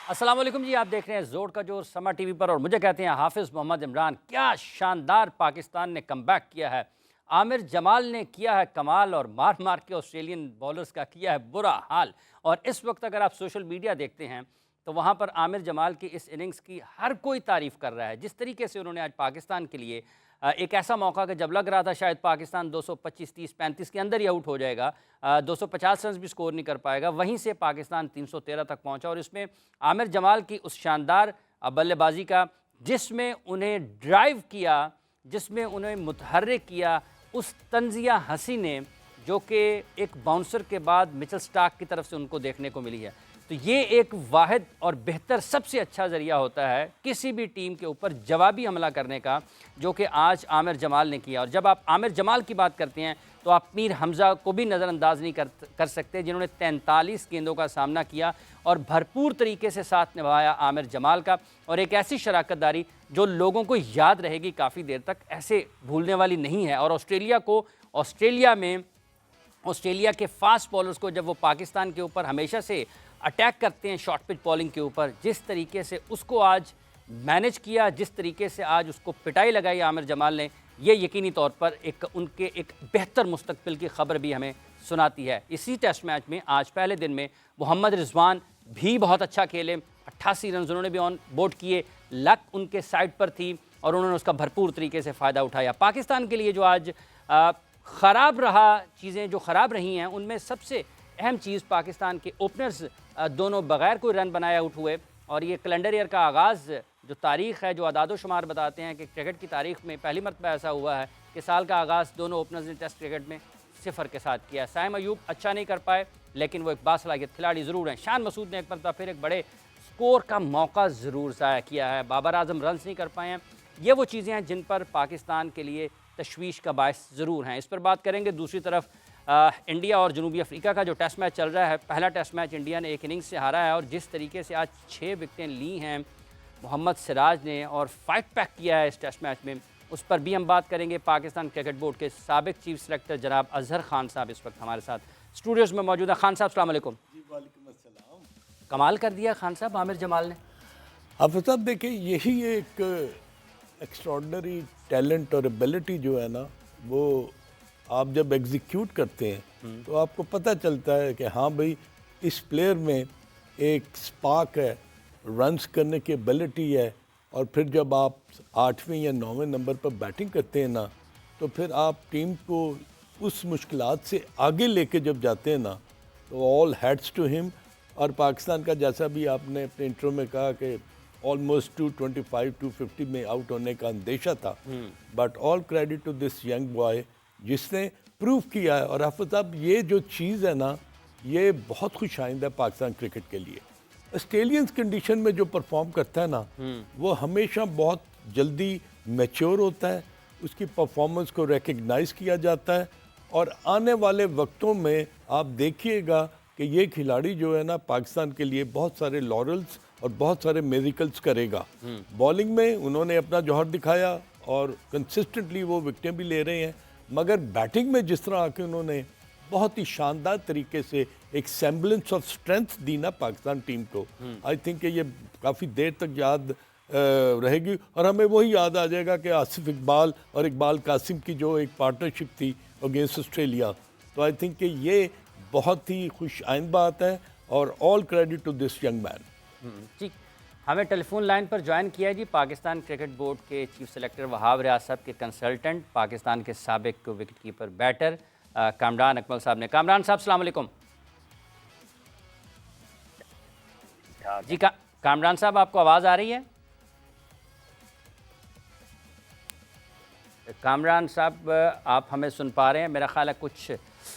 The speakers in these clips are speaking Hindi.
अस्सलाम वालेकुम जी, आप देख रहे हैं जोर का जोर समा टीवी पर और मुझे कहते हैं हाफिज़ मोहम्मद इमरान। क्या शानदार पाकिस्तान ने कमबैक किया है। आमिर जमाल ने किया है कमाल और मार मार के ऑस्ट्रेलियन बॉलर्स का किया है बुरा हाल। और इस वक्त अगर आप सोशल मीडिया देखते हैं तो वहाँ पर आमिर जमाल की इस इनिंग्स की हर कोई तारीफ़ कर रहा है। जिस तरीके से उन्होंने आज पाकिस्तान के लिए एक ऐसा मौका कि जब लग रहा था शायद पाकिस्तान 225, 30, 35 के अंदर ही आउट हो जाएगा, 250 रन भी स्कोर नहीं कर पाएगा, वहीं से पाकिस्तान 313 तक पहुंचा। और इसमें आमिर जमाल की उस शानदार बल्लेबाजी का, जिसमें उन्हें ड्राइव किया, जिसमें उन्हें मुतहर्रिक किया, उस तंजिया हसी ने, जो कि एक बाउंसर के बाद मिचेल स्टार्क की तरफ से उनको देखने को मिली है। तो ये एक वाहिद और बेहतर सबसे अच्छा ज़रिया होता है किसी भी टीम के ऊपर जवाबी हमला करने का, जो कि आज आमिर जमाल ने किया। और जब आप आमिर जमाल की बात करते हैं तो आप मीर हमज़ा को भी नज़रअंदाज नहीं कर सकते, जिन्होंने 43 गेंदों का सामना किया और भरपूर तरीके से साथ निभाया आमिर जमाल का। और एक ऐसी शराकतदारी जो लोगों को याद रहेगी काफ़ी देर तक, ऐसे भूलने वाली नहीं है। और ऑस्ट्रेलिया के फास्ट बॉलर्स को जब वो पाकिस्तान के ऊपर हमेशा से अटैक करते हैं शॉर्ट पिच बॉलिंग के ऊपर, जिस तरीके से उसको आज मैनेज किया, जिस तरीके से आज उसको पिटाई लगाई आमिर जमाल ने, ये यकीनी तौर पर उनके एक बेहतर मुस्तकबिल की खबर भी हमें सुनाती है। इसी टेस्ट मैच में आज पहले दिन में मोहम्मद रिजवान भी बहुत अच्छा खेले, 88 रन उन्होंने भी ऑन बोर्ड किए, लक उनके साइड पर थी और उन्होंने उसका भरपूर तरीके से फ़ायदा उठाया। पाकिस्तान के लिए जो आज ख़राब रहा, चीज़ें जो ख़राब रही हैं, उनमें सबसे अहम चीज़ पाकिस्तान के ओपनर्स दोनों बगैर कोई रन बनाए आउट हुए। और ये कैलेंडर ईयर का आगाज़, जो तारीख़ है, जो अदाद शुमार बताते हैं कि क्रिकेट की तारीख़ में पहली मरतबा ऐसा हुआ है कि साल का आगाज़ दोनों ओपनर्स ने टेस्ट क्रिकेट में 0 के साथ किया। साइम अयूब अच्छा नहीं कर पाए, लेकिन वो एक बासलाहियत खिलाड़ी ज़रूर हैं। शान मसूद ने एक मरतबा फिर एक बड़े स्कोर का मौका ज़रूर ज़ाया किया है। बाबर आजम रन्स नहीं कर पाए हैं। ये वो चीज़ें हैं जिन पर पाकिस्तान के लिए तशवीश का बायस ज़रूर हैं। इस पर बात करेंगे। दूसरी तरफ इंडिया और जनूबी अफ्रीका का जो टेस्ट मैच चल रहा है, पहला टेस्ट मैच इंडिया ने एक इनिंग्स से हारा है और जिस तरीके से आज 6 विकेटें ली हैं मोहम्मद सिराज ने और फाइट पैक किया है इस टेस्ट मैच में, उस पर भी हम बात करेंगे। पाकिस्तान क्रिकेट बोर्ड के साबिक चीफ सेलेक्टर जनाब अजहर खान साहब इस वक्त हमारे साथ स्टूडियोज़ में मौजूद है। खान साहब अस्सलाम वालेकुम। कमाल कर दिया खान साहब आमिर जमाल ने। आप साहब देखिए, यही एक एक्स्ट्रॉर्डनरी टैलेंट और एबिलिटी जो है ना, वो आप जब एग्जीक्यूट करते हैं तो आपको पता चलता है कि हाँ भाई, इस प्लेयर में एक स्पार्क है, रन्स करने की एबिलिटी है। और फिर जब आप 8वें या 9वें नंबर पर बैटिंग करते हैं ना, तो फिर आप टीम को उस मुश्किलात से आगे लेके जब जाते हैं ना, तो ऑल हैट्स टू हिम। और पाकिस्तान का, जैसा भी आपने अपने इंट्रो में कहा कि ऑलमोस्ट 225, 250 में आउट होने का अंदेशा था, but all credit to this young boy जिसने प्रूव किया है। और हाफिज़ साहब, ये जो चीज़ है ना, ये बहुत खुश आइंदा है पाकिस्तान क्रिकेट के लिए। ऑस्ट्रेलियंस कंडीशन में जो परफॉर्म करता है ना, वो हमेशा बहुत जल्दी मैच्योर होता है, उसकी परफॉर्मेंस को रिकग्नाइज़ किया जाता है। और आने वाले वक्तों में आप देखिएगा कि ये खिलाड़ी जो है ना, पाकिस्तान के लिए बहुत सारे लॉरल्स और बहुत सारे मेरिकल्स करेगा। बॉलिंग में उन्होंने अपना जौहर दिखाया और कंसिस्टेंटली वो विकेटें भी ले रहे हैं, मगर बैटिंग में जिस तरह आके उन्होंने बहुत ही शानदार तरीके से एक सेम्बलेंस ऑफ स्ट्रेंथ दी ना पाकिस्तान टीम को, आई थिंक कि ये काफ़ी देर तक याद रहेगी। और हमें वही याद आ जाएगा कि आसिफ इकबाल और इकबाल कासिम की जो एक पार्टनरशिप थी अगेंस्ट ऑस्ट्रेलिया। तो आई थिंक कि ये बहुत ही खुश आइंद बात है और all credit to this young man. जी, हमें टेलीफोन लाइन पर ज्वाइन किया है जी पाकिस्तान क्रिकेट बोर्ड के चीफ सेलेक्टर वहाब रियाज साहब के कंसल्टेंट, पाकिस्तान के साबिक wicket keeper batter Kamran Akmal साहब ने। कामरान साहब अस्सलाम वालेकुम। जी कामरान साहब, आपको आवाज़ आ रही है? कामरान साहब, आप हमें सुन पा रहे हैं? मेरा ख्याल है कुछ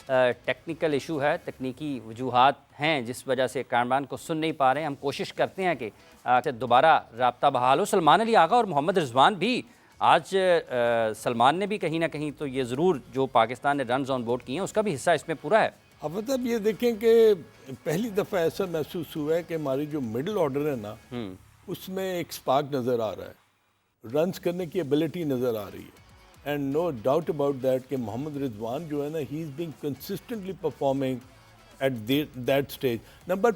टेक्निकल इशू है, तकनीकी वजूहात हैं जिस वजह से कामरान को सुन नहीं पा रहे हैं। हम कोशिश करते हैं कि दोबारा रब्ता बहाल हो। सलमान अली आगा और मोहम्मद रिजवान भी आज, सलमान ने भी कहीं ना कहीं तो ये ज़रूर जो पाकिस्तान ने रन ऑन बोर्ड किए हैं उसका भी हिस्सा इसमें पूरा है। अब मतलब ये देखें कि पहली दफ़ा ऐसा महसूस हुआ है कि हमारी जो मिडिल ऑर्डर है ना, उसमें एक स्पार्क नज़र आ रहा है, रन्स करने की एबिलिटी नज़र आ रही है। And no doubt about that कि मोहम्मद रिजवान जो है ना, he is being consistently performing at that stage. Number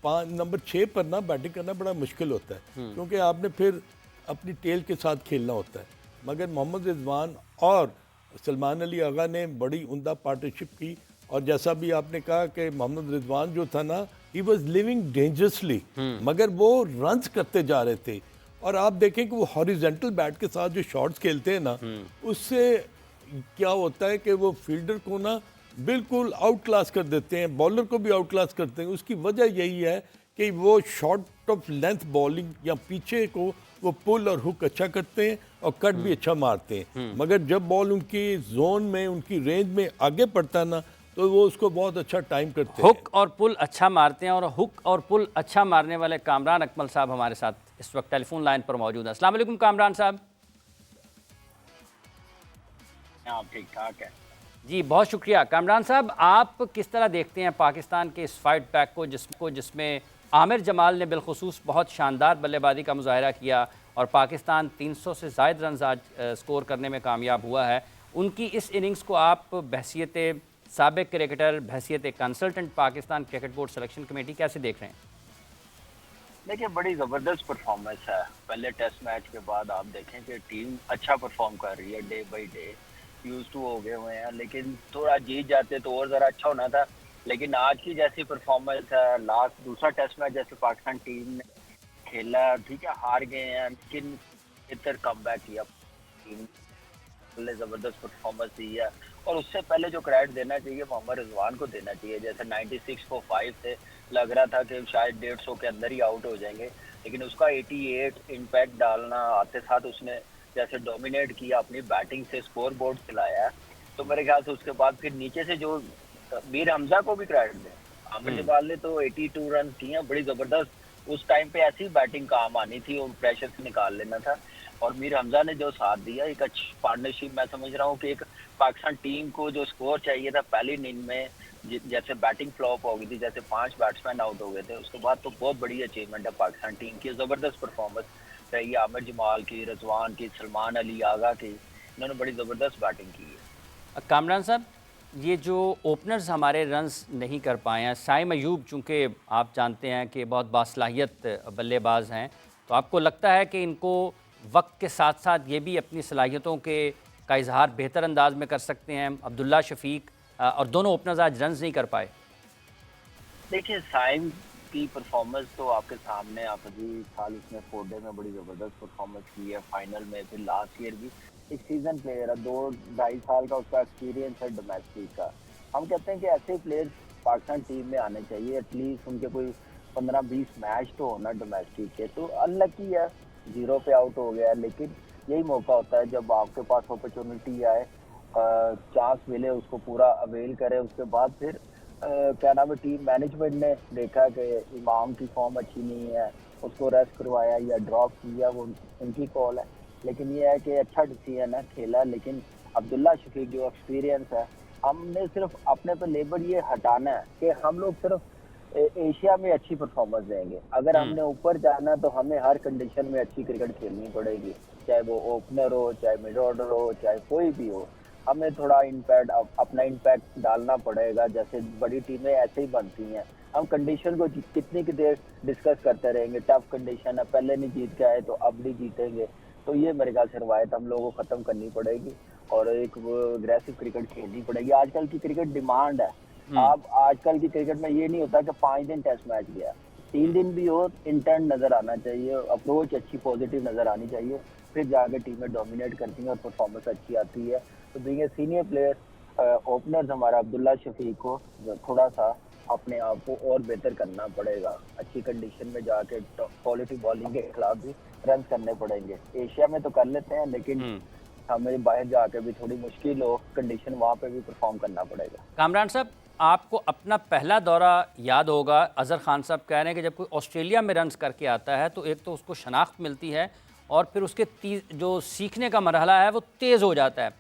number 6 पर ना बैटिंग करना बड़ा मुश्किल होता है, क्योंकि आपने फिर अपनी टेल के साथ खेलना होता है। मगर मोहम्मद रिजवान और सलमान अली आगा ने बड़ी उम्दा पार्टनरशिप की, और जैसा भी आपने कहा कि मोहम्मद रिजवान जो था ना, ही वॉज लिविंग डेंजरसली, मगर वो रन्स करते जा रहे थे। और आप देखें कि वो हॉरिजेंटल बैट के साथ जो शॉट्स खेलते हैं ना, उससे क्या होता है कि वो फील्डर को ना बिल्कुल आउट क्लास कर देते हैं, बॉलर को भी आउट क्लास करते हैं। उसकी वजह यही है कि वो शॉर्ट ऑफ लेंथ बॉलिंग या पीछे को वो पुल और हुक अच्छा करते हैं और कट भी अच्छा मारते हैं। मगर जब बॉल उनकी जोन में, उनकी रेंज में आगे पड़ता है ना, तो वो उसको बहुत अच्छा टाइम करते हैं। हुक और पुल अच्छा मारते हैं, और हुक और पुल अच्छा मारने वाले कामरान अकमल साहब हमारे साथ इस वक्त टेलीफोन लाइन पर मौजूद हैं। अस्सलाम वालेकुम कामरान साहब। आप ठीक ठाक है जी, बहुत शुक्रिया। कामरान साहब, आप किस तरह देखते हैं पाकिस्तान के इस फाइट बैक को जिसमें आमिर जमाल ने बिलखुसूस बहुत शानदार बल्लेबाजी का मुजाहरा किया और पाकिस्तान 300 से ज़ायद रन आज स्कोर करने में कामयाब हुआ है। उनकी इस इनिंग्स को आप बहैसियत साबिक क्रिकेटर, बहैसियत consultant Pakistan cricket board selection committee कैसे देख रहे हैं? देखिए, बड़ी ज़बरदस्त परफॉर्मेंस है। पहले टेस्ट मैच के बाद आप देखें कि टीम अच्छा परफॉर्म कर रही है, day by day use to हो गए हुए हैं, लेकिन थोड़ा जीत जाते तो और ज़रा अच्छा होना था। लेकिन आज की जैसी परफॉर्मेंस है, लास्ट दूसरा टेस्ट मैच जैसे पाकिस्तान टीम ने खेला, ठीक है हार गए हैं, लेकिन बेहतर कमबैक किया टीम ने, ज़बरदस्त परफॉर्मेंस दी है। और उससे पहले जो क्रेडिट देना चाहिए मोहम्मद रिजवान को देना चाहिए। जैसे 96 को 5 से लग रहा था कि शायद 150 के अंदर ही आउट हो जाएंगे, लेकिन उसका 88 इम्पैक्ट डालना आते साथ उसने जैसे डोमिनेट किया, अपनी बैटिंग से स्कोर बोर्ड चलाया। तो मेरे ख्याल से उसके बाद फिर नीचे से जो मीर हमजा को भी क्रेडिट दें, आमिर जमाल ने तो 82 रन किए हैं, बड़ी ज़बरदस्त। उस टाइम पे ऐसी बैटिंग काम आनी थी और प्रेशर से निकाल लेना था। और मीर हमजा ने जो साथ दिया, एक अच्छी पार्टनरशिप, मैं समझ रहा हूँ कि एक पाकिस्तान टीम को जो स्कोर चाहिए था पहली इनिंग में, जैसे बैटिंग फ्लॉप हो गई थी, जैसे 5 बैट्समैन आउट हो गए थे, उसके बाद तो बहुत बड़ी अचीवमेंट है पाकिस्तान टीम की। ज़बरदस्त परफॉर्मेंस रही है आमिर जमाल की, रिजवान की, सलमान अली आगा की, इन्होंने बड़ी ज़बरदस्त बैटिंग की है। कामरान साहब, ये जो ओपनर्स हमारे रन्स नहीं कर पाए हैं, साइम अयूब चूँकि आप जानते हैं कि बहुत बासलाहियत बल्लेबाज हैं, तो आपको लगता है कि इनको वक्त के साथ साथ ये भी अपनी सलाहियतों का इजहार बेहतर अंदाज में कर सकते हैं? अब्दुल्ला शफीक और दोनों ओपनर्स आज रन्स नहीं कर पाए। देखिए, साइम की परफॉर्मेंस तो आपके सामने, आप अभी साल इसमें 4 डे में बड़ी ज़बरदस्त परफॉर्मेंस की है, फाइनल में, फिर लास्ट ईयर भी। एक सीजन प्लेयर है, 2-2.5 साल का उसका एक्सपीरियंस है डोमेस्टिक का। हम कहते हैं कि ऐसे प्लेयर पाकिस्तान टीम में आने चाहिए, एटलीस्ट उनके कोई 15-20 मैच तो होना डोमेस्टिक के। तो अनलकी है, 0 पे आउट हो गया, लेकिन यही मौका होता है जब आपके पास अपॉर्चुनिटी आए, चांस मिले, उसको पूरा अवेल करें। उसके बाद फिर क्या नाम है, टीम मैनेजमेंट ने देखा कि इमाम की फॉर्म अच्छी नहीं है, उसको रेस्ट करवाया या ड्रॉप किया, वो उनकी कॉल है। लेकिन ये है कि अच्छा डिसीजन है, खेला। लेकिन अब्दुल्ला शफीक जो एक्सपीरियंस है, हमने सिर्फ अपने पे लेबर ये हटाना है कि हम लोग सिर्फ एशिया में अच्छी परफॉर्मेंस देंगे। अगर हमने ऊपर जाना तो हमें हर कंडीशन में अच्छी क्रिकेट खेलनी पड़ेगी, चाहे वो ओपनर हो, चाहे मिड ऑर्डर हो, चाहे कोई भी हो। हमें थोड़ा इम्पैक्ट, अपना इम्पैक्ट डालना पड़ेगा। जैसे बड़ी टीमें ऐसे ही बनती हैं, हम कंडीशन को कितनी की देर डिस्कस करते रहेंगे, टफ कंडीशन है, पहले नहीं जीत के आए तो अब नहीं जीतेंगे। तो ये मेरे ख्याल से रवायत हम लोगों को ख़त्म करनी पड़ेगी और एक अग्रेसिव क्रिकेट खेलनी पड़ेगी। आजकल की क्रिकेट डिमांड है। आप आजकल की क्रिकेट में ये नहीं होता कि 5 दिन टेस्ट मैच गया, 3 दिन भी हो, इंटेंट नज़र आना चाहिए, अप्रोच अच्छी पॉजिटिव नज़र आनी चाहिए, फिर जाके टीमें डोमिनेट करती हैं और परफॉर्मेंस अच्छी आती है। तो being a senior player, openers हमारा अब्दुल्ला शफीक को थोड़ा सा अपने आप को और बेहतर करना पड़ेगा। अच्छी कंडीशन में जाके क्वालिटी बॉलिंग के खिलाफ भी रन करने पड़ेंगे। एशिया में तो कर लेते हैं, लेकिन हमें बाहर जाके भी थोड़ी मुश्किल हो कंडीशन, वहाँ पे भी परफॉर्म करना पड़ेगा। कामरान साहब, आपको अपना पहला दौरा याद होगा, अज़हर खान साहब कह रहे हैं कि जब कोई ऑस्ट्रेलिया में रन्स करके आता है तो एक तो उसको शनाख्त मिलती है और फिर उसके जो सीखने का मरहला है वो तेज़ हो जाता है।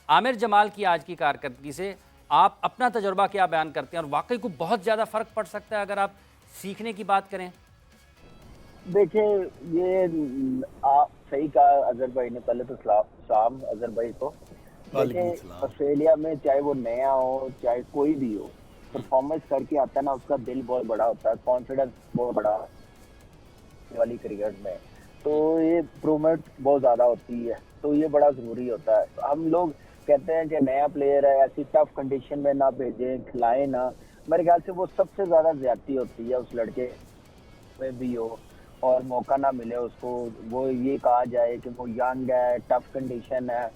आमिर जमाल की आज की कारकर्दगी से आप अपना तजुर्बा क्या बयान करते हैं, और वाकई को बहुत ज़्यादा फ़र्क पड़ सकता है अगर आप सीखने की बात करें? देखिए, ये आप सही कहा अजहर भाई ने। पहले तो सलाम अजहर भाई को। देखिए, ऑस्ट्रेलिया में चाहे वो नया हो चाहे कोई भी हो, परफॉर्मेंस करके आता है ना, उसका दिल बहुत बड़ा होता है, कॉन्फिडेंस बहुत बड़ा वाली क्रिकेट में, तो ये इम्प्रूवमेंट बहुत ज़्यादा होती है, तो ये बड़ा ज़रूरी होता है। हम लोग कहते हैं कि नया प्लेयर है, ऐसी टफ कंडीशन में ना भेजें, खिलाएं ना, मेरे ख्याल से वो सबसे ज़्यादा ज्यादती होती है उस लड़के में भी हो, और मौका ना मिले उसको, वो ये कहा जाए कि वो यंग है, टफ कंडीशन है,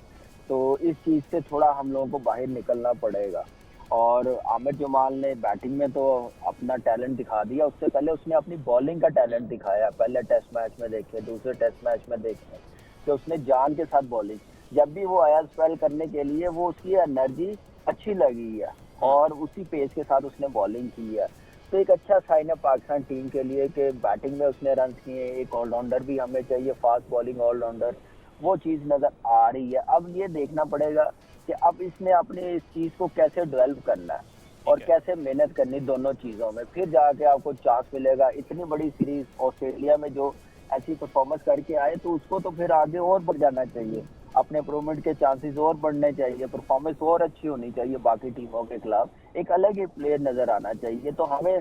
तो इस चीज़ से थोड़ा हम लोगों को बाहर निकलना पड़ेगा। और आमिर जमाल ने बैटिंग में तो अपना टैलेंट दिखा दिया, उससे पहले उसने अपनी बॉलिंग का टैलेंट दिखाया। पहले टेस्ट मैच में देखे, दूसरे टेस्ट मैच में देखे कि उसने जान के साथ बॉलिंग, जब भी वो आया स्पेल करने के लिए, वो उसकी एनर्जी अच्छी लगी है और उसी पेस के साथ उसने बॉलिंग की है। तो एक अच्छा साइन है पाकिस्तान टीम के लिए कि बैटिंग में उसने रन किए। एक ऑलराउंडर भी हमें चाहिए, फास्ट बॉलिंग ऑलराउंडर, वो चीज़ नज़र आ रही है। अब ये देखना पड़ेगा कि अब इसने अपने इस चीज़ को कैसे डेवलप करना है और कैसे मेहनत करनी दोनों चीज़ों में, फिर जाके आपको चांस मिलेगा। इतनी बड़ी सीरीज ऑस्ट्रेलिया में जो ऐसी परफॉर्मेंस करके आए, तो उसको तो फिर आगे और बढ़ जाना चाहिए, अपने इम्प्रूवमेंट के चांसेस और बढ़ने चाहिए, परफॉर्मेंस और अच्छी होनी चाहिए बाकी टीमों के खिलाफ, एक अलग ही प्लेयर नजर आना चाहिए। तो हमें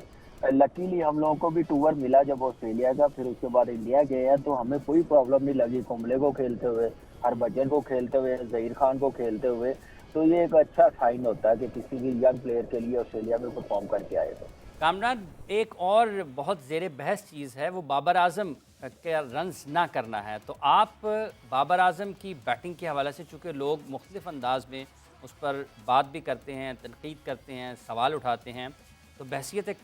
लकीली हम लोगों को भी टूर मिला जब ऑस्ट्रेलिया का, फिर उसके बाद इंडिया गए हैं, तो हमें कोई प्रॉब्लम नहीं लगी कुंबले को खेलते हुए, हरभजन को खेलते हुए, जहीर खान को खेलते हुए। तो ये एक अच्छा साइन होता है कि किसी भी यंग प्लेयर के लिए ऑस्ट्रेलिया में परफॉर्म करके आए। तो कामरान, एक और बहुत ज़ेरे बहस चीज़ है, वो बाबर आजम के रन्स ना करना है। तो आप बाबर आजम की बैटिंग के हवाले से, चूँकि लोग मुख्तलिफ अंदाज में उस पर बात भी करते हैं, तनकीद करते हैं, सवाल उठाते हैं, तो बहसीत एक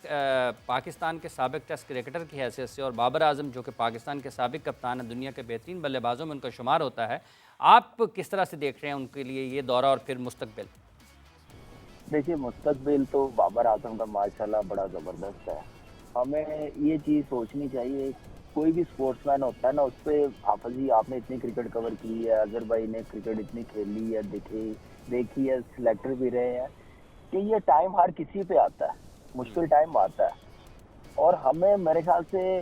पाकिस्तान के साबिक टेस्ट क्रिकेटर की हैसियत से, और बाबर आजम जो कि पाकिस्तान के साबिक कप्तान है, दुनिया के बेहतरीन बल्लेबाजों में उनका शुमार होता है, आप किस तरह से देख रहे हैं उनके लिए ये दौरा और फिर मुस्तकबिल? देखिए, मुस्तकबिल तो बाबर आजम का माशाल्लाह बड़ा ज़बरदस्त है। हमें ये चीज़ सोचनी चाहिए, कोई भी स्पोर्ट्समैन होता है ना, उस पर हाफिज़ जी आपने इतनी क्रिकेट कवर की है, अज़हर भाई ने क्रिकेट इतनी खेली है, देखी है, सिलेक्टर भी रहे हैं, कि ये टाइम हर किसी पे आता है, मुश्किल टाइम आता है, और हमें मेरे ख्याल से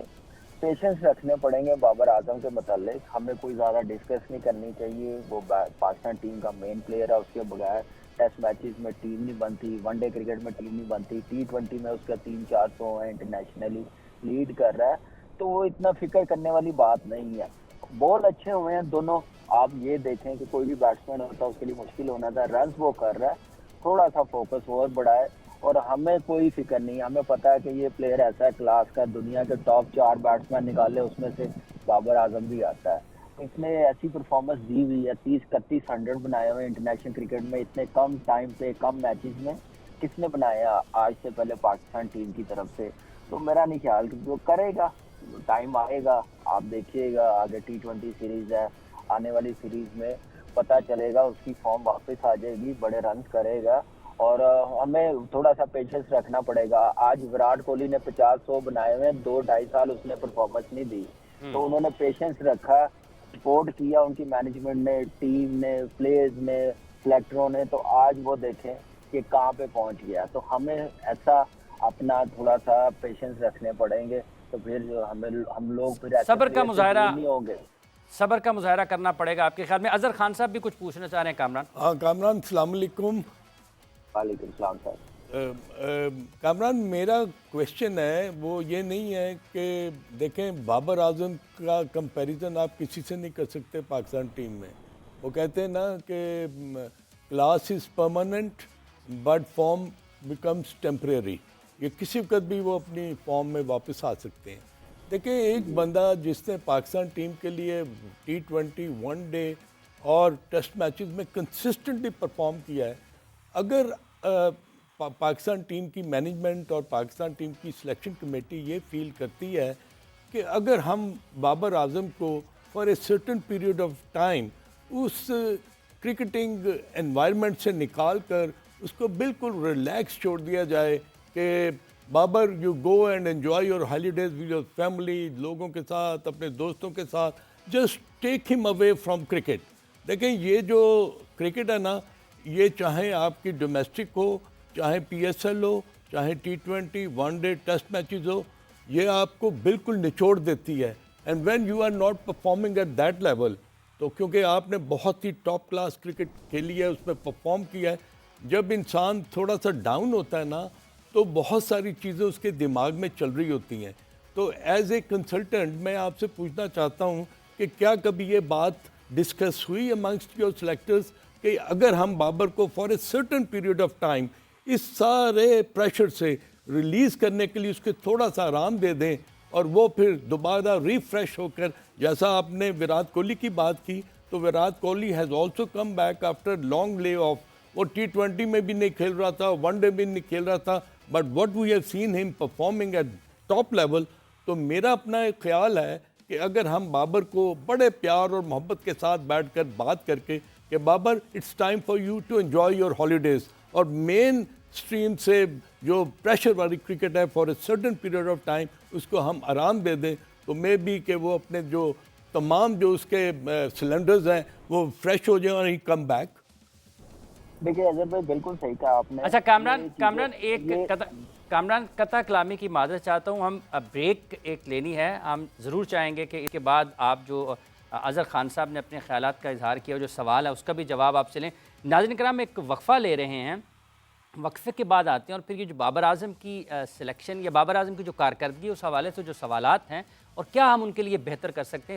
पेशेंस रखने पड़ेंगे बाबर आजम के मतलब। हमें कोई ज़्यादा डिस्कस नहीं करनी चाहिए, वो पाकिस्तान टीम का मेन प्लेयर है, उसके बगैर टेस्ट मैचेस में टीम नहीं बनती, वनडे क्रिकेट में टीम नहीं बनती, T20 में उसका 300-400 है, इंटरनेशनली लीड कर रहा है, तो वो इतना फिक्र करने वाली बात नहीं है। बॉल अच्छे हुए हैं दोनों, आप ये देखें कि कोई भी बैट्समैन होता है उसके लिए मुश्किल होना था, रन वो कर रहा है, थोड़ा सा फोकस और बढ़ा है, और हमें कोई फिक्र नहीं। हमें पता है कि ये प्लेयर ऐसा है क्लास का, दुनिया के टॉप 4 बैट्समैन निकाले उसमें से बाबर आजम भी आता है। इसने ऐसी परफॉर्मेंस दी हुई है, 30-31 100 बनाए हुए इंटरनेशनल क्रिकेट में, इतने कम टाइम पे, कम मैचेस में किसने बनाया आज से पहले पाकिस्तान टीम की तरफ से। तो मेरा नहीं ख्याल कि वो करेगा, टाइम आएगा, आप देखिएगा, आगे T20 सीरीज है, आने वाली सीरीज में पता चलेगा, उसकी फॉर्म वापस आ जाएगी, बड़े रन करेगा, और हमें थोड़ा सा पेशेंस रखना पड़ेगा। आज विराट कोहली ने 50-100 बनाए हुए, 2-2.5 साल उसने परफॉर्मेंस नहीं दी, तो उन्होंने पेशेंस रखा, सपोर्ट किया उनकी मैनेजमेंट ने, टीम ने, प्लेयर्स ने, सिलेक्टरों ने, तो आज वो देखें कि कहाँ पे पहुंच गया। तो हमें ऐसा अपना थोड़ा सा पेशेंस रखने पड़ेंगे, तो फिर हम लोग फिर ऐसे सब्र का मुजाहरा नहीं होंगे। सब्र का मुजाहरा करना पड़ेगा आपके ख्याल में। अजहर खान साहब भी कुछ पूछना चाह रहे हैं। कामरान? हाँ कामरान, अस्सलाम वालेकुम। वालेकुम सलाम सर। कामरान, मेरा क्वेश्चन है वो ये नहीं है कि देखें, बाबर आजम का कंपैरिजन आप किसी से नहीं कर सकते पाकिस्तान टीम में। वो कहते हैं ना कि class is permanent but form becomes temporary. ये किसी वक्त भी वो अपनी फॉर्म में वापस आ सकते हैं। देखिए, एक बंदा जिसने पाकिस्तान टीम के लिए T20, वनडे और टेस्ट मैचेस में कंसिस्टेंटली परफॉर्म किया है, अगर पाकिस्तान टीम की मैनेजमेंट और पाकिस्तान टीम की सिलेक्शन कमेटी ये फील करती है कि अगर हम बाबर आजम को for a certain period of time उस क्रिकेटिंग एनवायरनमेंट से निकाल कर उसको बिल्कुल रिलैक्स छोड़ दिया जाए कि Babar you go and enjoy your holidays with your family, लोगों के साथ, अपने दोस्तों के साथ, just take him away from cricket. देखें, ये जो क्रिकेट है ना, ये चाहे आपकी डोमेस्टिक हो, चाहे PSL हो, चाहे T20, वनडे, टेस्ट मैचेस हो, ये आपको बिल्कुल निचोड़ देती है। And when you are not performing at that level, तो क्योंकि आपने बहुत ही टॉप क्लास क्रिकेट खेली है, उसमें परफॉर्म किया है, जब इंसान थोड़ा सा डाउन होता है ना, तो बहुत सारी चीज़ें उसके दिमाग में चल रही होती हैं। तो एज ए कंसल्टेंट मैं आपसे पूछना चाहता हूँ कि क्या कभी ये बात डिस्कस हुई अमंगस्ट योर सेलेक्टर्स कि अगर हम बाबर को for a certain period of time इस सारे प्रेशर से रिलीज़ करने के लिए उसके थोड़ा सा आराम दे दें और वो फिर दोबारा रिफ्रेश होकर, जैसा आपने विराट कोहली की बात की, तो Virat Kohli has also come back after long lay off. वो T20 में भी नहीं खेल रहा था, वनडे में नहीं खेल रहा था, but what we have seen him performing at top level. तो मेरा अपना एक ख्याल है कि अगर हम बाबर को बड़े प्यार और मोहब्बत के साथ बैठकर बात करके कि Babar it's time for you to enjoy your holidays, और मेन स्ट्रीम से जो प्रेशर वाली क्रिकेट है for a certain period of time उसको हम आराम दे दें, तो मे बी कि वो अपने जो तमाम जो उसके सिलेंडर्स हैं वो फ्रेश हो जाए और ही कम बैक। देखिए अजहर भाई बिल्कुल सही कहा आपने। अच्छा ये चीज़ें- कामरान कता कलामी की माजरत चाहता हूँ, हम ब्रेक एक लेनी है। हम ज़रूर चाहेंगे कि इसके बाद आप जो अज़हर खान साहब ने अपने ख्यालात का इजहार किया, जो सवाल है उसका भी जवाब आपसे लें। नाज़रीन कराम, एक वक्फ़ा ले रहे हैं, वक्फे के बाद आते हैं और फिर ये जो बाबर आज़म की सिलेक्शन या बाबर आज़म की जो कारकर्दगी उस हवाले से जो सवालात हैं और क्या हम उनके लिए बेहतर कर सकते हैं,